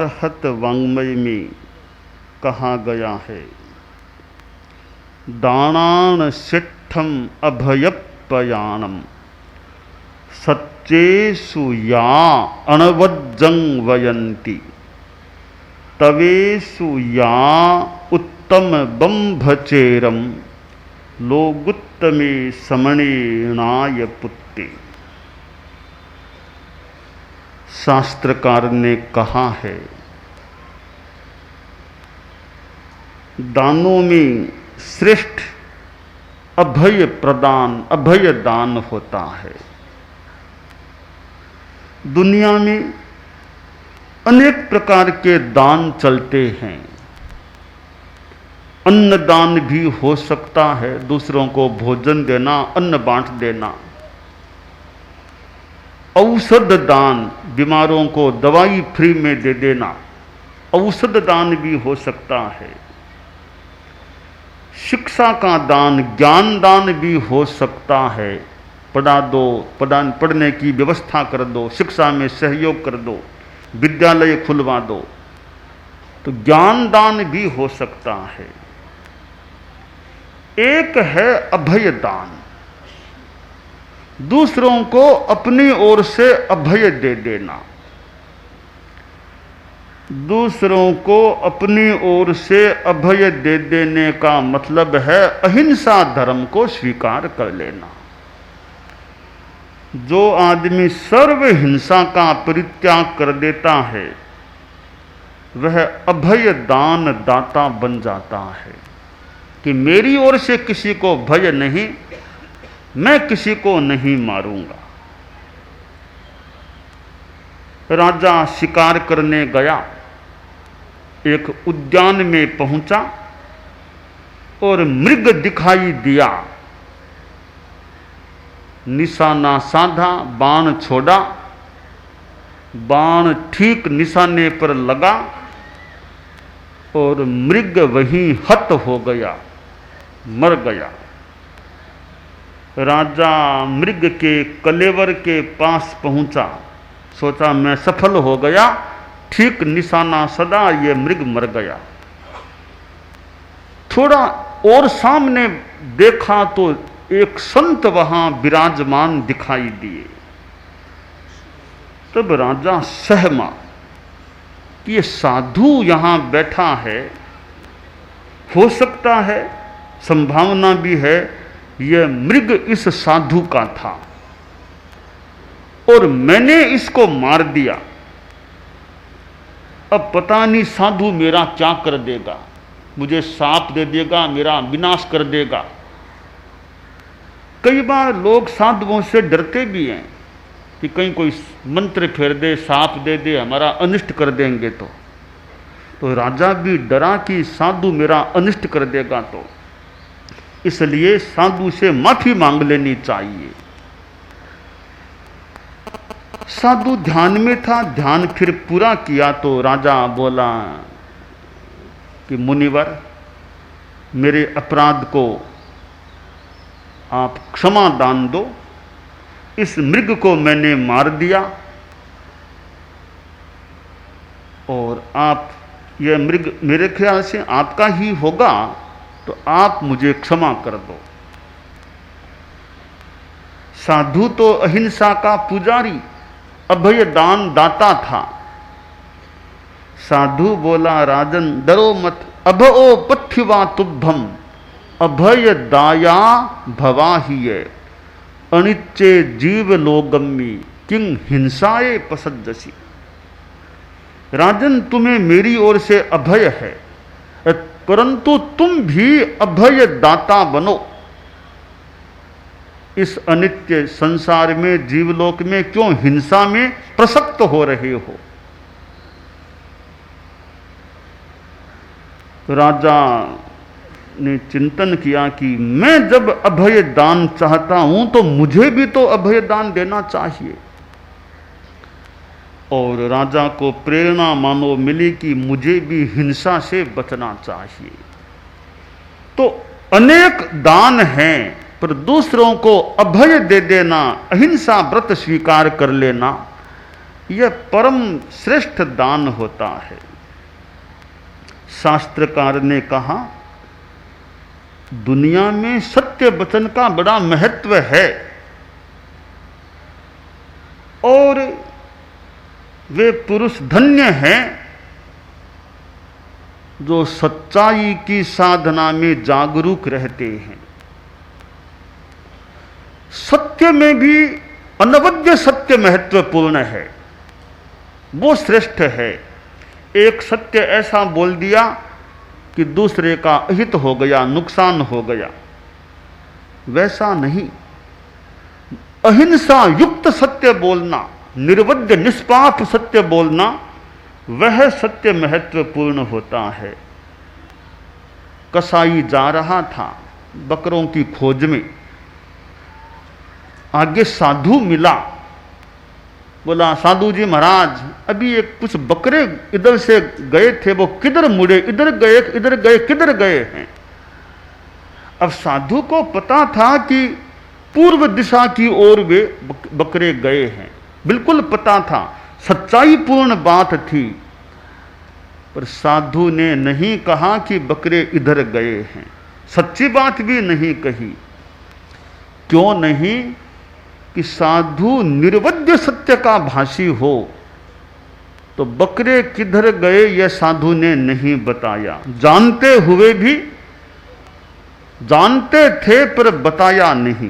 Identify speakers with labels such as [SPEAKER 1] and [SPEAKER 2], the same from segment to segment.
[SPEAKER 1] अरहत वाङ्मय में कहा गया है, दानान शिष्ठम अभयपयाणम सच्चेषु या अणवज्जं वयन्ति तवेषु या उत्तम बंभचेरम लोगुत्तमे समणेनाय पुत्ते। शास्त्रकार ने कहा है, दानों में श्रेष्ठ अभय प्रदान, अभय दान होता है। दुनिया में अनेक प्रकार के दान चलते हैं। अन्नदान भी हो सकता है, दूसरों को भोजन देना, अन्न बांट देना। औषध दान, बीमारों को दवाई फ्री में दे देना, औषध दान भी हो सकता है। शिक्षा का दान, ज्ञान दान भी हो सकता है। पढ़ा दो, पढ़ने की व्यवस्था कर दो, शिक्षा में सहयोग कर दो, विद्यालय खुलवा दो, तो ज्ञान दान भी हो सकता है। एक है अभय दान, दूसरों को अपनी ओर से अभय दे देना। दूसरों को अपनी ओर से अभय दे देने का मतलब है अहिंसा धर्म को स्वीकार कर लेना। जो आदमी सर्व हिंसा का परित्याग कर देता है वह अभय दान दाता बन जाता है कि मेरी ओर से किसी को भय नहीं, मैं किसी को नहीं मारूंगा। राजा शिकार करने गया, एक उद्यान में पहुंचा और मृग दिखाई दिया। निशाना साधा, बाण छोड़ा, बाण ठीक निशाने पर लगा और मृग वहीं हत हो गया, मर गया। राजा मृग के कलेवर के पास पहुंचा, सोचा मैं सफल हो गया, ठीक निशाना सदा, ये मृग मर गया। थोड़ा और सामने देखा तो एक संत वहां विराजमान दिखाई दिए। तब राजा सहमा कि ये साधु यहां बैठा है, हो सकता है, संभावना भी है यह मृग इस साधु का था और मैंने इसको मार दिया। अब पता नहीं साधु मेरा क्या कर देगा, मुझे साप दे देगा, मेरा विनाश कर देगा। कई बार लोग साधुओं से डरते भी हैं कि कहीं कोई मंत्र फेर दे, साप दे दे, हमारा अनिष्ट कर देंगे। तो राजा भी डरा कि साधु मेरा अनिष्ट कर देगा, तो इसलिए साधु से माफी मांग लेनी चाहिए। साधु ध्यान में था, ध्यान फिर पूरा किया तो राजा बोला कि मुनिवर, मेरे अपराध को आप क्षमा दान दो। इस मृग को मैंने मार दिया और आप, यह मृग मेरे ख्याल से आपका ही होगा, तो आप मुझे क्षमा कर दो। साधु तो अहिंसा का पुजारी, अभय दान दाता था। साधु बोला, राजन डरो मत, अभओ पथ्यवा तुभ्यम अभय दाया भवाहिय अनिच्चे जीव लोगम्मी किंग हिंसाए पसज्जसी। राजन तुम्हें मेरी ओर से अभय है, परंतु तुम भी अभय दाता बनो। इस अनित्य संसार में, जीवलोक में क्यों हिंसा में प्रसक्त हो रहे हो। राजा ने चिंतन किया कि मैं जब अभय दान चाहता हूं तो मुझे भी तो अभय दान देना चाहिए। और राजा को प्रेरणा मानो मिली कि मुझे भी हिंसा से बचना चाहिए। तो अनेक दान हैं, पर दूसरों को अभय दे देना, अहिंसा व्रत स्वीकार कर लेना, यह परम श्रेष्ठ दान होता है। शास्त्रकार ने कहा, दुनिया में सत्य वचन का बड़ा महत्व है और वे पुरुष धन्य हैं जो सच्चाई की साधना में जागरूक रहते हैं। सत्य में भी अनवद्य सत्य महत्वपूर्ण है, वो श्रेष्ठ है। एक सत्य ऐसा बोल दिया कि दूसरे का अहित हो गया, नुकसान हो गया, वैसा नहीं। अहिंसा युक्त सत्य बोलना, निर्वद्य निष्पाप सत्य बोलना, वह सत्य महत्वपूर्ण होता है। कसाई जा रहा था बकरों की खोज में, आगे साधु मिला। बोला, साधु जी महाराज, अभी एक कुछ बकरे इधर से गए थे, वो किधर मुड़े, इधर गए, इधर गए, किधर गए हैं। अब साधु को पता था कि पूर्व दिशा की ओर वे बकरे गए हैं, बिल्कुल पता था, सच्चाई पूर्ण बात थी। पर साधु ने नहीं कहा कि बकरे इधर गए हैं, सच्ची बात भी नहीं कही। क्यों नहीं? कि साधु निर्वद्य सत्य का भाषी हो, तो बकरे किधर गए यह साधु ने नहीं बताया। जानते हुए भी, जानते थे पर बताया नहीं,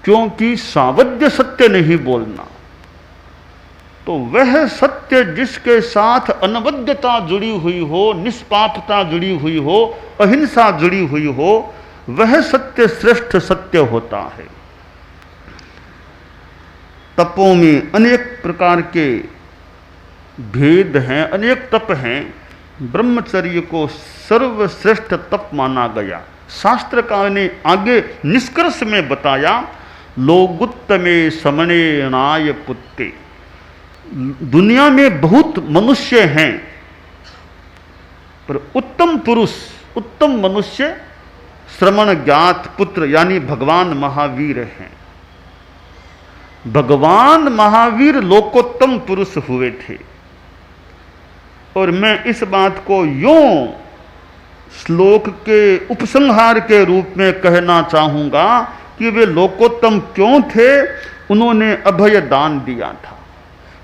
[SPEAKER 1] क्योंकि सावध्य सत्य नहीं बोलना। तो वह सत्य जिसके साथ अनवद्यता जुड़ी हुई हो, निष्पापता जुड़ी हुई हो, अहिंसा जुड़ी हुई हो, वह सत्य श्रेष्ठ सत्य होता है। तपों में अनेक प्रकार के भेद हैं, अनेक तप हैं। ब्रह्मचर्य को सर्वश्रेष्ठ तप माना गया। शास्त्रकार ने आगे निष्कर्ष में बताया, लोगुत्तमे समणेनाय पुत्ते। दुनिया में बहुत मनुष्य हैं, पर उत्तम पुरुष, उत्तम मनुष्य श्रमण ज्ञात पुत्र यानी भगवान महावीर हैं। भगवान महावीर लोकोत्तम पुरुष हुए थे। और मैं इस बात को यूं श्लोक के उपसंहार के रूप में कहना चाहूंगा कि वे लोकोत्तम क्यों थे? उन्होंने अभय दान दिया था।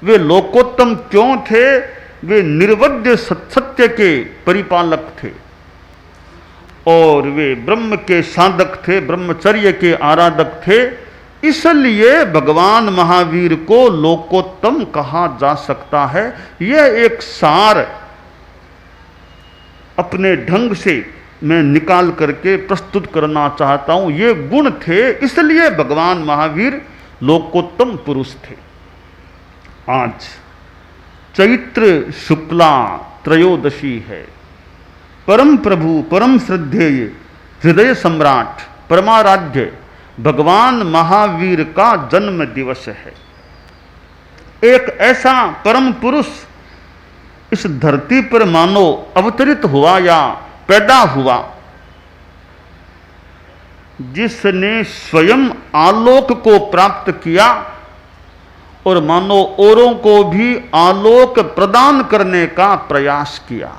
[SPEAKER 1] वे लोकोत्तम क्यों थे? वे निर्वद्य सत्य के परिपालक थे और वे ब्रह्म के साधक थे, ब्रह्मचर्य के आराधक थे। इसलिए भगवान महावीर को लोकोत्तम कहा जा सकता है। यह एक सार अपने ढंग से मैं निकाल करके प्रस्तुत करना चाहता हूं। ये गुण थे, इसलिए भगवान महावीर लोकोत्तम पुरुष थे। आज चैत्र शुक्ला त्रयोदशी है। परम प्रभु, परम श्रद्धेय, हृदय सम्राट, परमाराध्य भगवान महावीर का जन्म दिवस है। एक ऐसा परम पुरुष इस धरती पर मानो अवतरित हुआ या पैदा हुआ, जिसने स्वयं आलोक को प्राप्त किया और मानो औरों को भी आलोक प्रदान करने का प्रयास किया।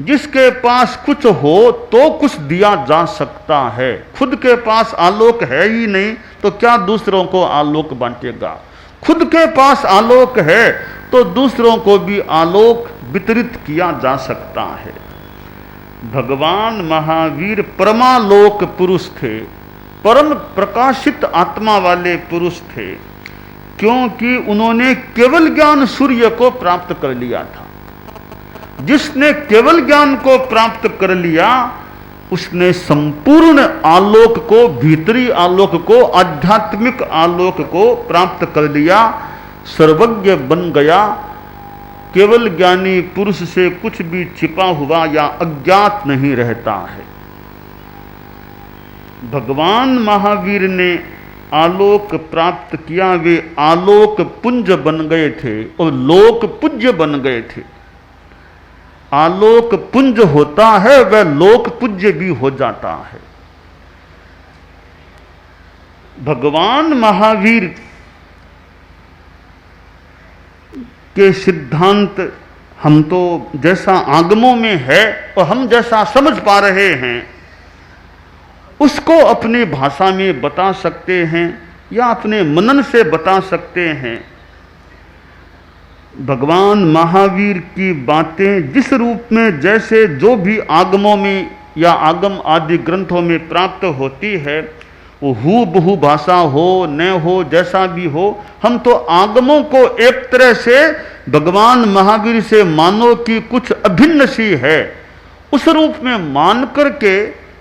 [SPEAKER 1] जिसके पास कुछ हो तो कुछ दिया जा सकता है। खुद के पास आलोक है ही नहीं तो क्या दूसरों को आलोक बांटेगा? खुद के पास आलोक है तो दूसरों को भी आलोक वितरित किया जा सकता है। भगवान महावीर परमालोक पुरुष थे, परम प्रकाशित आत्मा वाले पुरुष थे, क्योंकि उन्होंने केवल ज्ञान सूर्य को प्राप्त कर लिया था। जिसने केवल ज्ञान को प्राप्त कर लिया, उसने संपूर्ण आलोक को, भीतरी आलोक को, आध्यात्मिक आलोक को प्राप्त कर लिया, सर्वज्ञ बन गया। केवल ज्ञानी पुरुष से कुछ भी छिपा हुआ या अज्ञात नहीं रहता है। भगवान महावीर ने आलोक प्राप्त किया, वे आलोक पुंज बन गए थे और लोक पूज्य बन गए थे। आलोक पुंज होता है वह लोक पूज्य भी हो जाता है। भगवान महावीर के सिद्धांत हम तो जैसा आगमों में है और हम जैसा समझ पा रहे हैं उसको अपनी भाषा में बता सकते हैं या अपने मनन से बता सकते हैं। भगवान महावीर की बातें जिस रूप में जैसे जो भी आगमों में या आगम आदि ग्रंथों में प्राप्त होती है वो हूबहू भाषा हो न हो जैसा भी हो, हम तो आगमों को एक तरह से भगवान महावीर से मानो कि कुछ अभिन्न सी है उस रूप में मान करके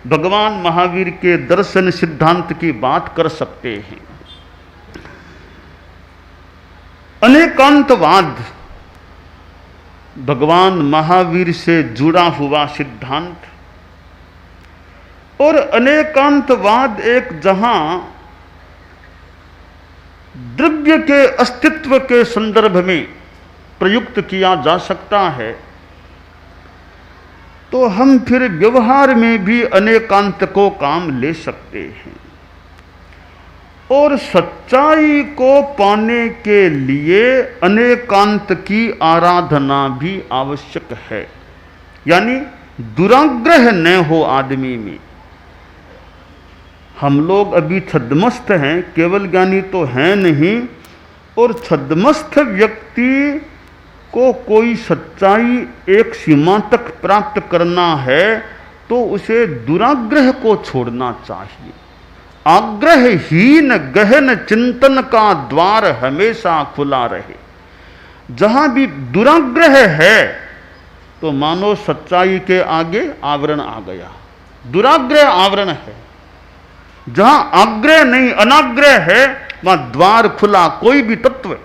[SPEAKER 1] भगवान महावीर के दर्शन सिद्धांत की बात कर सकते हैं। अनेकांतवाद भगवान महावीर से जुड़ा हुआ सिद्धांत और अनेकांतवाद एक जहां द्रव्य के अस्तित्व के संदर्भ में प्रयुक्त किया जा सकता है तो हम फिर व्यवहार में भी अनेकांत को काम ले सकते हैं। और सच्चाई को पाने के लिए अनेकांत की आराधना भी आवश्यक है, यानी दुराग्रह न हो आदमी में। हम लोग अभी छद्मस्थ हैं, केवल ज्ञानी तो हैं नहीं, और छद्मस्थ व्यक्ति को कोई सच्चाई एक सीमा तक प्राप्त करना है तो उसे दुराग्रह को छोड़ना चाहिए। आग्रहहीन गहन चिंतन का द्वार हमेशा खुला रहे। जहां भी दुराग्रह है तो मानो सच्चाई के आगे आवरण आ गया, दुराग्रह आवरण है। जहां आग्रह नहीं अनाग्रह है वहां द्वार खुला, कोई भी तत्व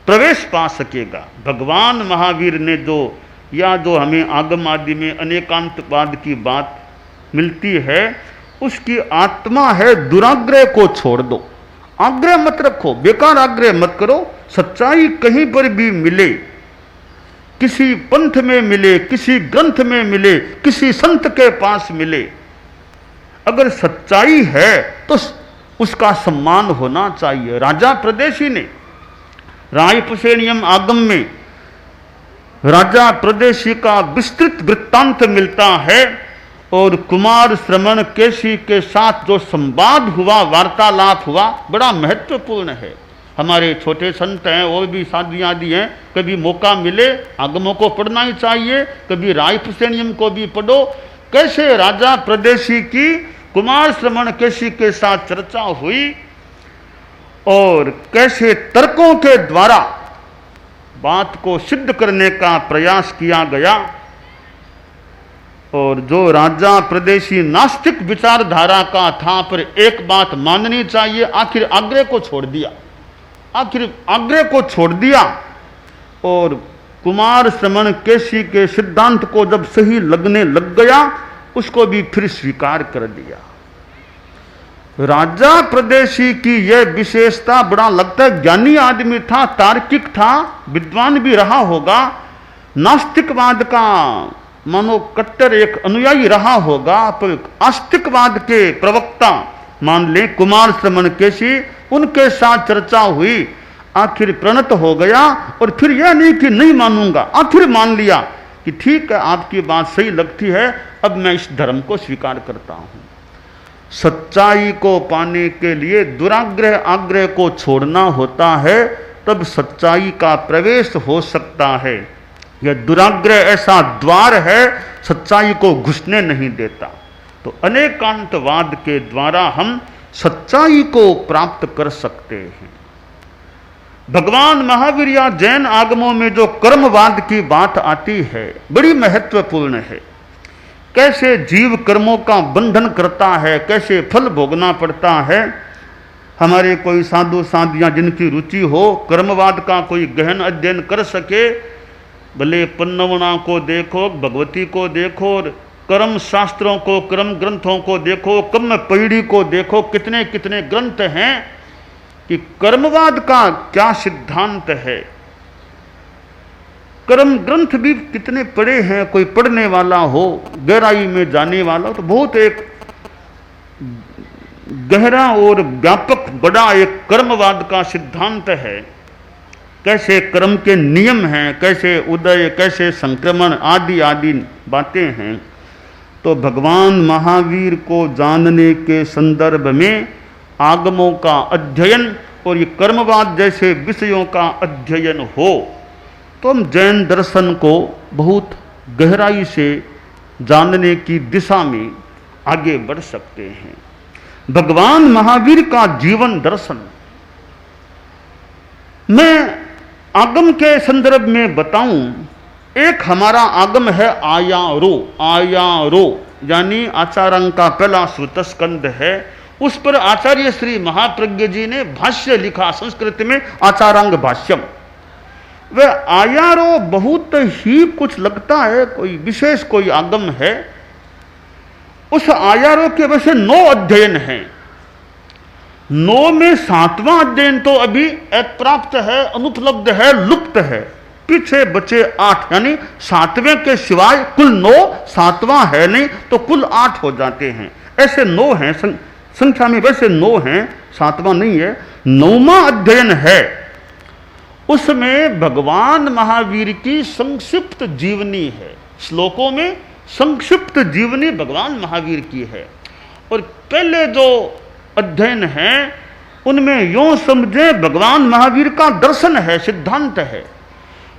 [SPEAKER 1] प्रवेश पा सकेगा। भगवान महावीर ने जो हमें आगम आदि में अनेकांतवाद की बात मिलती है उसकी आत्मा है दुराग्रह को छोड़ दो, आग्रह मत रखो, बेकार आग्रह मत करो। सच्चाई कहीं पर भी मिले, किसी पंथ में मिले, किसी ग्रंथ में मिले, किसी संत के पास मिले, अगर सच्चाई है तो उसका सम्मान होना चाहिए। राजा प्रदेशी ने रायपुसेनियम आगम में राजा प्रदेशी का विस्तृत वृत्तांत मिलता है और कुमार श्रमण केशी के साथ जो संवाद हुआ, वार्तालाप हुआ, बड़ा महत्वपूर्ण है। हमारे छोटे संत हैं और भी साधु आदि हैं, कभी मौका मिले आगमों को पढ़ना ही चाहिए, कभी रायपुसेनियम को भी पढ़ो। कैसे राजा प्रदेशी की कुमार श्रमण केशी के साथ चर्चा हुई और कैसे तर्कों के द्वारा बात को सिद्ध करने का प्रयास किया गया। और जो राजा प्रदेशी नास्तिक विचारधारा का था पर एक बात माननी चाहिए, आखिर आग्रह को छोड़ दिया, आखिर आग्रह को छोड़ दिया और कुमार श्रमण केशी के सिद्धांत को जब सही लगने लग गया उसको भी फिर स्वीकार कर दिया। राजा प्रदेशी की यह विशेषता, बड़ा लगता है ज्ञानी आदमी था, तार्किक था, विद्वान भी रहा होगा, नास्तिकवाद का मानो कट्टर एक अनुयायी रहा होगा, पर आस्तिकवाद के प्रवक्ता मान ले कुमार श्रमण केशी, उनके साथ चर्चा हुई, आखिर प्रणत हो गया। और फिर यह नहीं कि नहीं मानूंगा, आखिर मान लिया कि ठीक है आपकी बात सही लगती है, अब मैं इस धर्म को स्वीकार करता हूं। सच्चाई को पाने के लिए दुराग्रह आग्रह को छोड़ना होता है, तब सच्चाई का प्रवेश हो सकता है। यह दुराग्रह ऐसा द्वार है, सच्चाई को घुसने नहीं देता। तो अनेकांतवाद के द्वारा हम सच्चाई को प्राप्त कर सकते हैं। भगवान महावीर या जैन आगमों में जो कर्मवाद की बात आती है बड़ी महत्वपूर्ण है। कैसे जीव कर्मों का बंधन करता है, कैसे फल भोगना पड़ता है। हमारे कोई साधु साधियाँ जिनकी रुचि हो, कर्मवाद का कोई गहन अध्ययन कर सके, भले पन्नवना को देखो, भगवती को देखो, और कर्म शास्त्रों को, कर्म ग्रंथों को देखो, कर्म पीढ़ी को देखो, कितने कितने ग्रंथ हैं कि कर्मवाद का क्या सिद्धांत है। कर्म ग्रंथ भी कितने पढ़े हैं, कोई पढ़ने वाला हो, गहराई में जाने वाला हो तो बहुत एक गहरा और व्यापक बड़ा एक कर्मवाद का सिद्धांत है। कैसे कर्म के नियम हैं, कैसे उदय, कैसे संक्रमण आदि आदि बातें हैं। तो भगवान महावीर को जानने के संदर्भ में आगमों का अध्ययन और ये कर्मवाद जैसे विषयों का अध्ययन हो तो हम जैन दर्शन को बहुत गहराई से जानने की दिशा में आगे बढ़ सकते हैं। भगवान महावीर का जीवन दर्शन मैं आगम के संदर्भ में बताऊं, एक हमारा आगम है आयारो। आयारो यानी आचार्यांग का पहला श्रुत स्कंद है, उस पर आचार्य श्री महाप्रज्ञ जी ने भाष्य लिखा संस्कृत में, आचार्यांग भाष्यम। वह आयारो बहुत ही कुछ लगता है कोई विशेष कोई आगम है। उस आयारो के वैसे 9 अध्ययन हैं। 9 में 7वां अध्ययन तो अभी अप्राप्त है, अनुपलब्ध है, लुप्त है। पीछे बचे 8, यानी 7वें के सिवाय कुल 9, 7वां है नहीं तो कुल 8 हो जाते हैं। ऐसे 9 हैं संख्या में, वैसे 9 हैं, 7वां नहीं है। 9वां अध्ययन है, उसमें भगवान महावीर की संक्षिप्त जीवनी है। श्लोकों में संक्षिप्त जीवनी भगवान महावीर की है। और पहले जो अध्ययन है उनमें यूं समझे भगवान महावीर का दर्शन है, सिद्धांत है।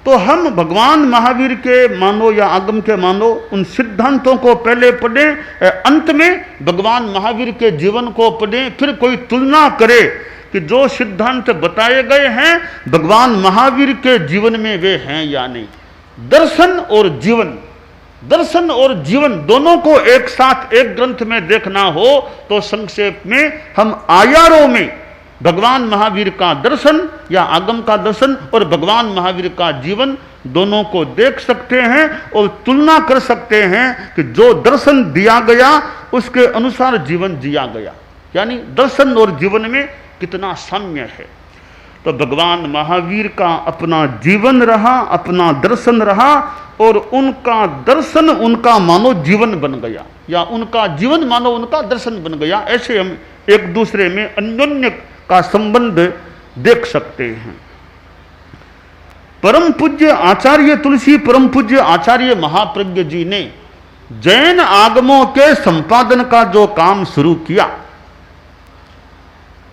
[SPEAKER 1] तो हम भगवान महावीर के मानो या आगम के मानो उन सिद्धांतों को पहले पढ़ें, अंत में भगवान महावीर के जीवन को पढ़ें, फिर कोई तुलना करे कि जो सिद्धांत बताए गए हैं भगवान महावीर के जीवन में वे हैं या नहीं। दर्शन और जीवन, दर्शन और जीवन दोनों को एक साथ एक ग्रंथ में देखना हो तो संक्षेप में हम आयारों में भगवान महावीर का दर्शन या आगम का दर्शन और भगवान महावीर का जीवन दोनों को देख सकते हैं और तुलना कर सकते हैं कि जो दर्शन दिया गया उसके अनुसार जीवन जिया गया, यानी दर्शन और जीवन में कितना साम्य है। तो भगवान महावीर का अपना जीवन रहा, अपना दर्शन रहा और उनका दर्शन उनका मानो जीवन बन गया या उनका जीवन मानो उनका दर्शन बन गया। ऐसे हम एक दूसरे में अन्योन्य का संबंध देख सकते हैं। परम पूज्य आचार्य तुलसी परम पूज्य आचार्य महाप्रज्ञ जी ने जैन आगमों के संपादन का जो काम शुरू किया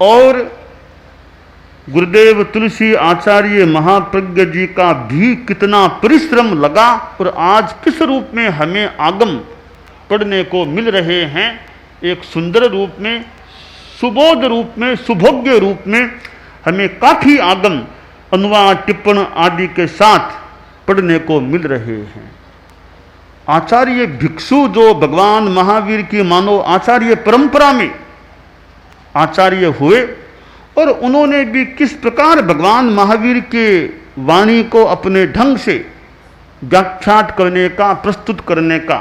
[SPEAKER 1] और गुरुदेव तुलसी आचार्य महाप्रज्ञ जी का भी कितना परिश्रम लगा और आज किस रूप में हमें आगम पढ़ने को मिल रहे हैं, एक सुंदर रूप में, सुबोध रूप में, सुभोग्य रूप में हमें काफी आगम अनुवाद टिप्पण आदि के साथ पढ़ने को मिल रहे हैं। आचार्य भिक्षु जो भगवान महावीर की मानो आचार्य परंपरा में आचार्य हुए और उन्होंने भी किस प्रकार भगवान महावीर के वाणी को अपने ढंग से व्याख्यात करने का, प्रस्तुत करने का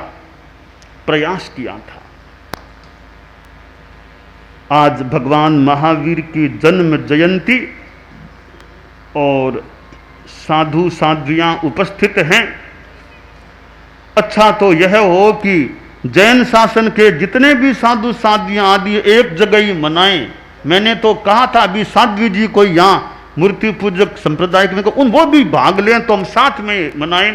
[SPEAKER 1] प्रयास किया था। आज भगवान महावीर की जन्म जयंती और साधु साध्वियां उपस्थित हैं। अच्छा तो यह हो कि जैन शासन के जितने भी साधु साध्वियां आदि एक जगह ही मनाएं। मैंने तो कहा था अभी साध्वी जी को यहाँ मूर्ति पूजक संप्रदाय में उन वो भी भाग लें तो हम साथ में मनाएं,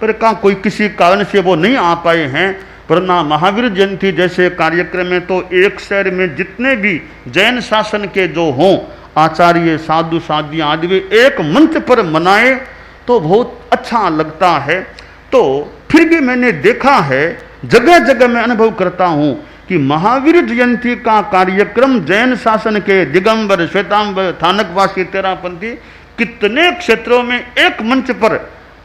[SPEAKER 1] पर कहा कोई किसी कारण से वो नहीं आ पाए हैं। वरना महावीर जयंती जैसे कार्यक्रम में तो एक शहर में जितने भी जैन शासन के जो हों आचार्य साधु साध्वियां आदि वे एक मंच पर मनाए तो बहुत अच्छा लगता है। तो फिर भी मैंने देखा है, जगह जगह मैं अनुभव करता हूँ कि महावीर जयंती का कार्यक्रम जैन शासन के दिगंबर, श्वेतांबर, थानकवासी, तेरापंथी कितने क्षेत्रों में एक मंच पर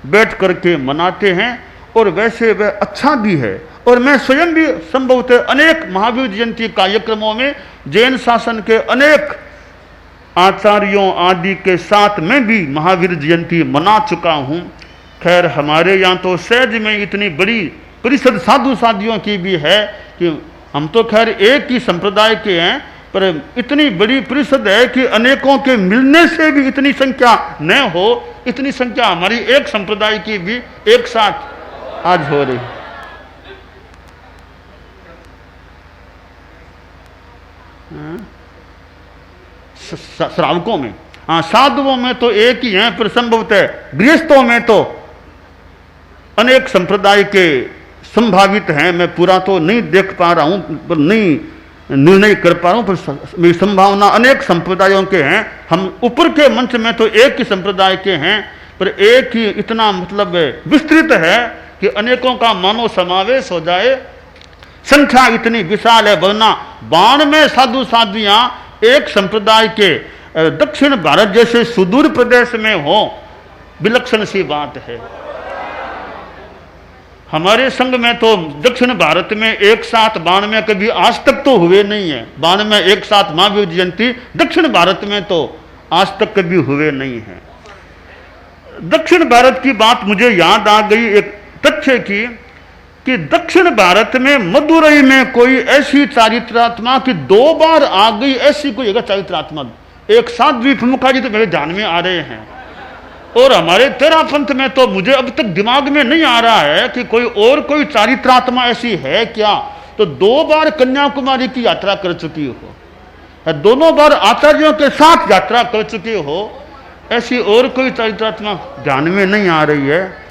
[SPEAKER 1] बैठ करके मनाते हैं और वैसे वह अच्छा भी है। और मैं स्वयं भी संभवतः अनेक महावीर जयंती कार्यक्रमों में जैन शासन के अनेक आचार्यों आदि के साथ मैं भी महावीर जयंती मना चुका हूँ। खैर हमारे यहाँ तो सहज में इतनी बड़ी परिषद साधु साधियों की भी है कि हम तो खैर एक ही संप्रदाय के हैं, पर इतनी बड़ी परिषद है कि अनेकों के मिलने से भी इतनी संख्या न हो, इतनी संख्या हमारी एक संप्रदाय की भी एक साथ आज हो रही। श्रावकों में, हाँ साधुओं में तो एक ही हैं, पर संभवतः गृहस्थों में तो अनेक संप्रदाय के संभावित हैं। मैं पूरा तो नहीं देख पा रहा हूं, पर नहीं निर्णय कर पा रहा हूं, पर मेरी संभावना अनेक संप्रदायों के हैं। हम ऊपर के मंच में तो एक ही संप्रदाय के हैं, पर एक ही इतना मतलब विस्तृत है कि अनेकों का मानव समावेश हो जाए। संख्या इतनी विशाल है, वरना 92 साधु साध्वियां एक संप्रदाय के दक्षिण भारत जैसे सुदूर प्रदेश में हो, विलक्षण सी बात है। हमारे संघ में तो दक्षिण भारत में एक साथ 92 कभी आज तक तो हुए नहीं है। 92 एक साथ महावीर जयंती दक्षिण भारत में तो आज तक कभी हुए नहीं है। दक्षिण भारत की बात मुझे याद आ गई एक तथ्य की, कि दक्षिण भारत में मदुरई में कोई ऐसी चारित्रात्मा कि 2 बार आ गई, ऐसी कोई एक चारित्रात्मा, एक साध्वी प्रमुखा जी तो मेरे ध्यान में आ रहे हैं। और हमारे तेरा पंथ में तो मुझे अब तक दिमाग में नहीं आ रहा है कि कोई और कोई चारित्रात्मा ऐसी है क्या। तो 2 बार कन्याकुमारी की यात्रा कर चुकी हो, दोनों बार आचार्यों के साथ यात्रा कर चुके हो, ऐसी और कोई चारित्रात्मा ध्यान में नहीं आ रही है।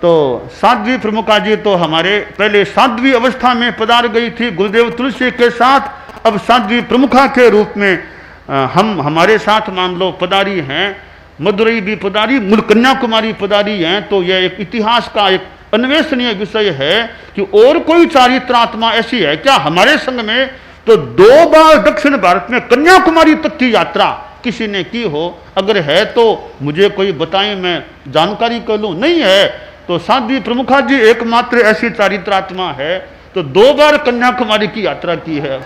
[SPEAKER 1] तो साध्वी प्रमुखा जी तो हमारे पहले साध्वी अवस्था में पधार गई थी गुरुदेव तुलसी के साथ, अब साध्वी प्रमुखा के रूप में हम हमारे साथ मान लो पधारी हैं। मदुरई भी पधारी, मूल कन्याकुमारी पधारी हैं। तो यह एक इतिहास का एक अन्वेषणीय विषय है कि और कोई चारित्रात्मा ऐसी है क्या हमारे संघ में। तो 2 बार दक्षिण भारत में कन्याकुमारी तक की यात्रा किसी ने की हो, अगर है तो मुझे कोई बताएं, मैं जानकारी कर लूं। नहीं है तो साध्वी प्रमुखा जी एकमात्र ऐसी चारित्रात्मा है, तो 2 बार कन्याकुमारी की यात्रा की है।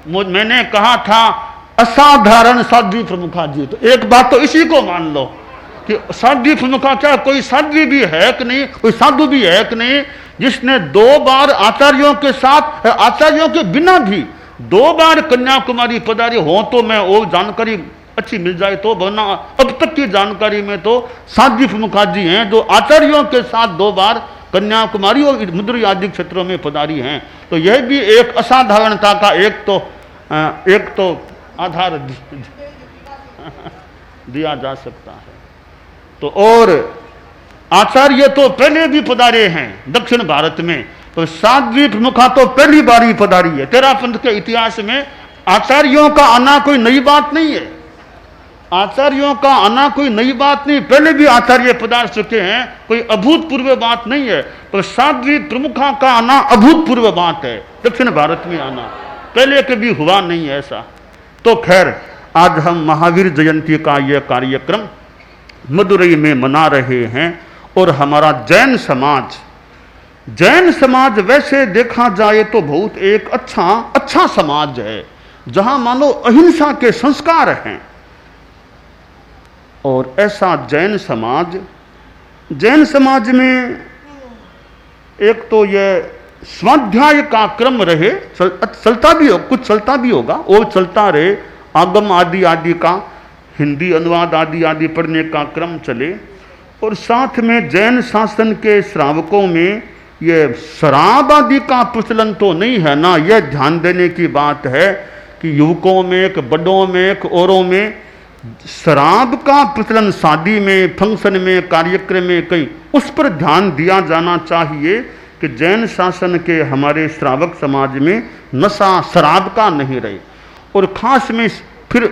[SPEAKER 1] मैंने कहा था असाधारण साध्वी प्रमुखा जी, तो एक बात तो इसी को मान लो कि साध्वी प्रमुखा क्या कोई साध्वी भी है कि नहीं, कोई साधु भी है कि नहीं, जिसने 2 बार आचार्यों के साथ, आचार्यों के बिना भी 2 बार कन्याकुमारी पधारी हो। तो मैं वो जानकारी अच्छी मिल जाए तो, वरना अब तक की जानकारी में तो साध्वी प्रमुखा जी हैं जो आचार्यों के साथ 2 बार कन्याकुमारी और मदुरई आदि क्षेत्रों में पधारी हैं। तो यह भी एक असाधारणता का एक तो आधार दिया जा सकता है। तो और आचार्य तो पहले भी पधारे हैं दक्षिण भारत में, तो साध्वी प्रमुखा तो पहली बार ही पधारी है। तेरा पंथ के इतिहास में आचार्यों का आना कोई नई बात नहीं है, आचार्यों का आना कोई नई बात नहीं, पहले भी आचार्य पधार चुके हैं, कोई अभूतपूर्व बात नहीं है। तो साध्वी प्रमुखा का आना अभूतपूर्व बात है, दक्षिण भारत में आना पहले कभी हुआ नहीं है ऐसा। तो खैर आज हम महावीर जयंती का यह कार्यक्रम मदुरई में मना रहे हैं। और हमारा जैन समाज वैसे देखा जाए तो बहुत एक अच्छा समाज है, जहां मानो अहिंसा के संस्कार हैं। और ऐसा जैन समाज में एक तो यह स्वाध्याय का क्रम रहे, चलता भी हो, कुछ चलता भी होगा और चलता रहे, आगम आदि का हिंदी अनुवाद आदि पढ़ने का क्रम चले। और साथ में जैन शासन के श्रावकों में ये शराब आदि का प्रचलन तो नहीं है ना, यह ध्यान देने की बात है कि युवकों में, बड़ों में, औरों में शराब का प्रचलन शादी में, फंक्शन में, कार्यक्रम में कहीं उस पर ध्यान दिया जाना चाहिए कि जैन शासन के हमारे श्रावक समाज में नशा शराब का नहीं रहे। और खास में फिर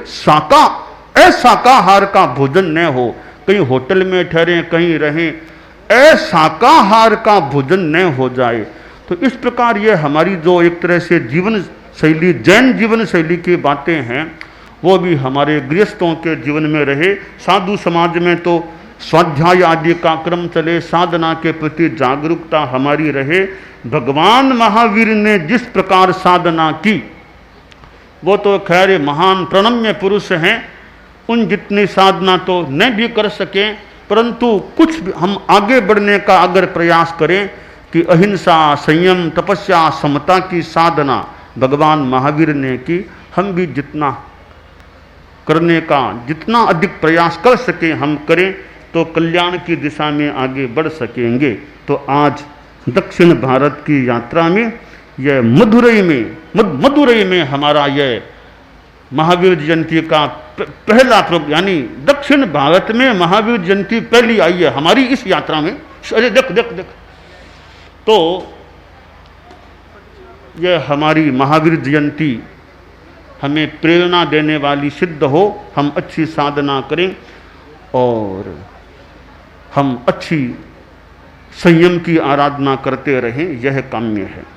[SPEAKER 1] अशाकाहार का भोजन न हो, कहीं होटल में ठहरें, कहीं रहें, अशाकाहार का भोजन न हो जाए। तो इस प्रकार ये हमारी जो एक तरह से जीवन शैली, जैन जीवन शैली की बातें हैं, वो भी हमारे गृहस्थों के जीवन में रहे। साधु समाज में तो स्वाध्याय आदि का क्रम चले, साधना के प्रति जागरूकता हमारी रहे। भगवान महावीर ने जिस प्रकार साधना की वो तो खैर महान प्रणम्य पुरुष हैं, उन जितनी साधना तो न भी कर सकें, परंतु कुछ हम आगे बढ़ने का अगर प्रयास करें कि अहिंसा, संयम, तपस्या, समता की साधना भगवान महावीर ने की, हम भी जितना करने का जितना अधिक प्रयास कर सकें हम करें तो कल्याण की दिशा में आगे बढ़ सकेंगे। तो आज दक्षिण भारत की यात्रा में यह मदुरई में हमारा यह महावीर जयंती का पहला प्रोग्राम, यानी दक्षिण भारत में महावीर जयंती पहली आई है हमारी इस यात्रा में। अरे देख देख देख, तो यह हमारी महावीर जयंती हमें प्रेरणा देने वाली सिद्ध हो, हम अच्छी साधना करें और हम अच्छी संयम की आराधना करते रहें, यह काम्य है।